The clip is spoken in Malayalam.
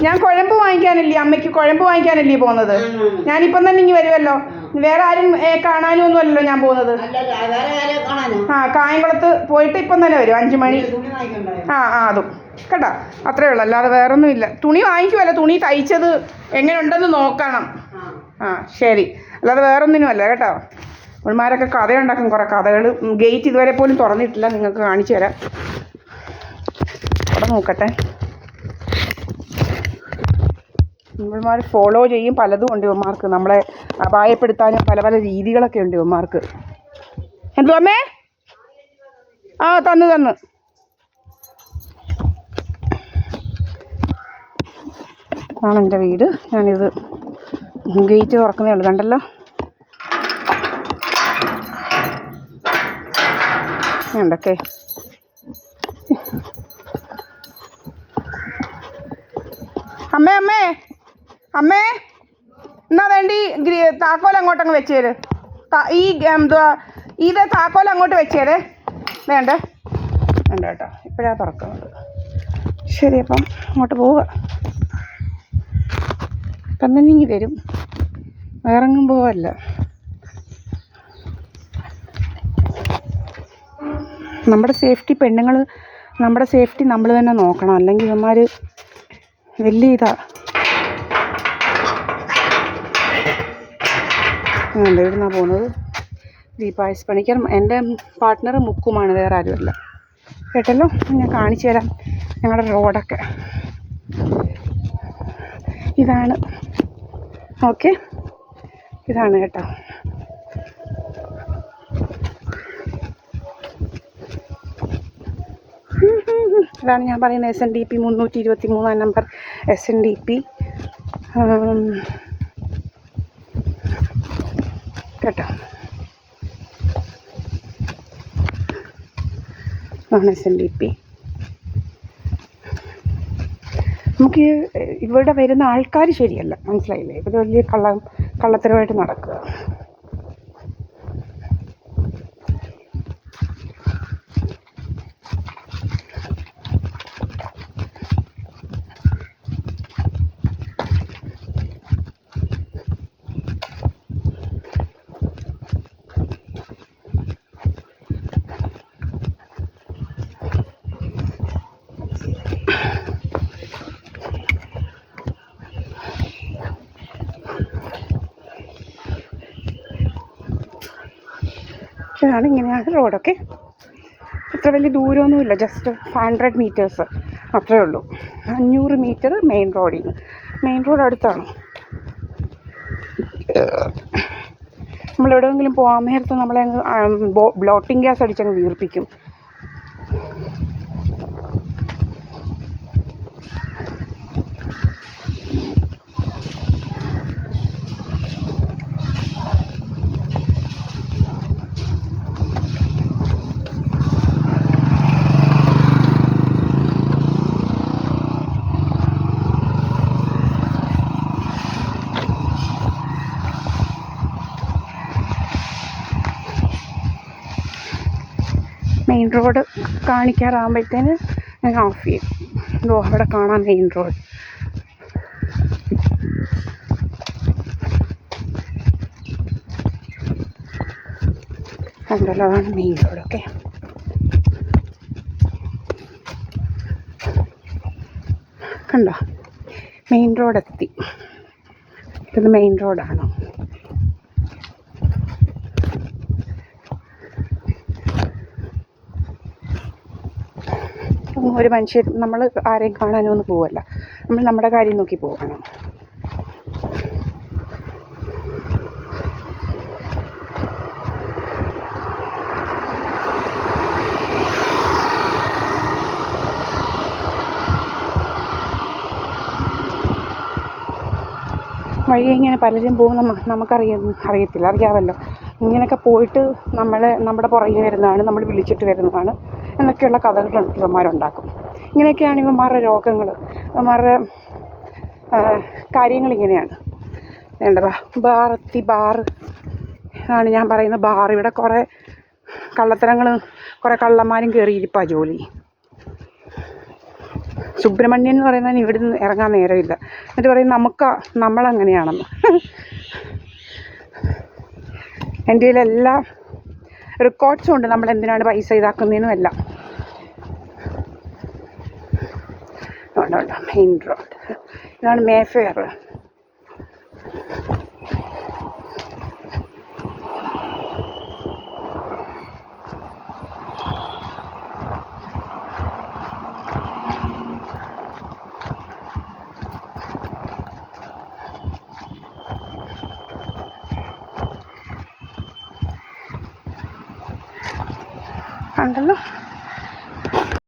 ഞാൻ കുഴമ്പ് വാങ്ങിക്കാനല്ലേ, അമ്മയ്ക്ക് കുഴമ്പ് വാങ്ങിക്കാനല്ലേ പോകുന്നത്. ഞാനിപ്പം തന്നെ ഇനി വരുമല്ലോ. വേറെ ആരും കാണാനും ഒന്നും അല്ലല്ലോ ഞാൻ പോകുന്നത്. ആ, കായംകുളത്ത് പോയിട്ട് ഇപ്പം തന്നെ വരും, 5 മണി. അതും കേട്ടോ, അത്രേ ഉള്ളൂ, അല്ലാതെ വേറൊന്നും ഇല്ല. തുണി വാങ്ങിക്കുമല്ലോ, തുണി തയ്ച്ചത് എങ്ങനെയുണ്ടെന്ന് നോക്കണം. ശരി, അല്ലാതെ വേറൊന്നിനും അല്ല കേട്ടോ. ഉൾമാരൊക്കെ കഥയുണ്ടാക്കും, കുറേ കഥകൾ. ഗേറ്റ് ഇതുവരെ പോലും തുറന്നിട്ടില്ല, നിങ്ങൾക്ക് കാണിച്ചു തരാം. അവിടെ നോക്കട്ടെ. ഇവന്മാർ ഫോളോ ചെയ്യും, പലതും ഉണ്ട് ഇവന്മാർക്ക്. നമ്മളെ അപായപ്പെടുത്താനും പല പല രീതികളൊക്കെ ഉണ്ട് ഇവന്മാർക്ക്. എന്തുവാ അമ്മേ? തന്നു. ആണ് എൻ്റെ വീട്. ഞാനിത് ഗേറ്റ് തുറക്കുന്നേ ഉള്ളൂ, കണ്ടല്ലോ. ഉണ്ടൊക്കെ അമ്മേ എന്നാ വേണ്ടി താക്കോൽ അങ്ങോട്ടങ്ങ് വെച്ചേര്. ഈ എന്തുവാ ഇത് താക്കോൽ അങ്ങോട്ട് വെച്ചേരേ. വേണ്ട കേട്ടോ, ഇപ്പോഴാണ് തുറക്കുന്നത്. ശരി, അപ്പം അങ്ങോട്ട് പോവുക. ഇപ്പം തന്നെ ഇങ്ങി വരും, വേറെങ്ങും പോവല്ല. നമ്മുടെ സേഫ്റ്റി പെണ്ണുങ്ങൾ, നമ്മുടെ സേഫ്റ്റി നമ്മൾ തന്നെ നോക്കണം, അല്ലെങ്കിൽ ഇവന്മാർ വലിയ എവിടുന്നാണ് പോകുന്നത്? ദീപായസ് പണിക്കർ. എൻ്റെ പാർട്ട്ണർ മുക്കുമാണ്, വേറെ ആരുമല്ല. കേട്ടല്ലോ, ഞാൻ കാണിച്ചു തരാം ഞങ്ങളുടെ റോഡൊക്കെ. ഇതാണ്, ഓക്കെ, ഇതാണ് കേട്ടോ. ഇതാണ് ഞാൻ പറയുന്നത് SNDP 323 നമ്പർ SNDP കേട്ടോ. ആണ് SNDP. നമുക്ക് ഇവിടെ വരുന്ന ആൾക്കാർ ശരിയല്ല, മനസ്സിലായില്ലേ? ഇവർ വലിയ കള്ളത്തരമായിട്ട് നടക്കുക. ഇങ്ങനെയാണ് റോഡൊക്കെ. അത്ര വലിയ ദൂരമൊന്നുമില്ല, ജസ്റ്റ് 500 മീറ്റേഴ്സ് അത്രേ ഉള്ളൂ. 500 മീറ്റർ മെയിൻ റോഡിൽ നിന്ന്. മെയിൻ റോഡ് അടുത്താണ്. നമ്മളെവിടെയെങ്കിലും പോകാൻ നേരത്ത് നമ്മളെ അങ്ങ് ബ്ലോട്ടിങ് ഗ്യാസ് അടിച്ചങ്ങ് വീർപ്പിക്കും. മെയിൻ റോഡ് കാണിക്കാറാകുമ്പോഴത്തേന് ഞാൻ ഓഫ് ചെയ്യും. അവിടെ കാണാം മെയിൻ റോഡ്. കണ്ടല്ലോ, അതാണ് മെയിൻ റോഡൊക്കെ. കണ്ടോ, മെയിൻ റോഡ് എത്തി. ഇത് മെയിൻ റോഡാണ്. ഒരു മനുഷ്യർ, നമ്മൾ ആരെയും കാണാനൊന്നും പോവല്ല, നമ്മൾ നമ്മുടെ കാര്യം നോക്കി പോകണം. വഴി ഇങ്ങനെ പലരും പോകുന്ന അറിയാമല്ലോ. ഇങ്ങനെയൊക്കെ പോയിട്ട് നമ്മുടെ പുറകെ വരുന്നതാണ്, നമ്മൾ വിളിച്ചിട്ട് വരുന്നതാണ് എന്നൊക്കെയുള്ള കഥകൾ ഇവന്മാരുണ്ടാക്കും. ഇങ്ങനെയൊക്കെയാണ് ഇവന്മാരുടെ രോഗങ്ങൾ, ഇവന്മാരുടെ കാര്യങ്ങളിങ്ങനെയാണ്. വേണ്ടതാ ബാർ ആണ് ഞാൻ പറയുന്ന ബാർ. ഇവിടെ കുറേ കള്ളത്തരങ്ങൾ, കുറേ കള്ളന്മാരും കയറിയിരിപ്പാണ് ജോലി. സുബ്രഹ്മണ്യൻ എന്ന് പറയുന്നതിന് ഇവിടെ നിന്ന് ഇറങ്ങാൻ നേരമില്ല. എന്നിട്ട് പറയും നമ്മളങ്ങനെയാണെന്ന്. എൻ്റെ കയ്യിലെല്ലാം റെക്കോർഡ്സും ഉണ്ട് നമ്മൾ എന്തിനാണ് പൈസ ഇതാക്കുന്നതിനും എല്ലാം. മെയിൻ റോഡ് ഇതാണ് മേഫെയർ. കണ്ടല്ലോ.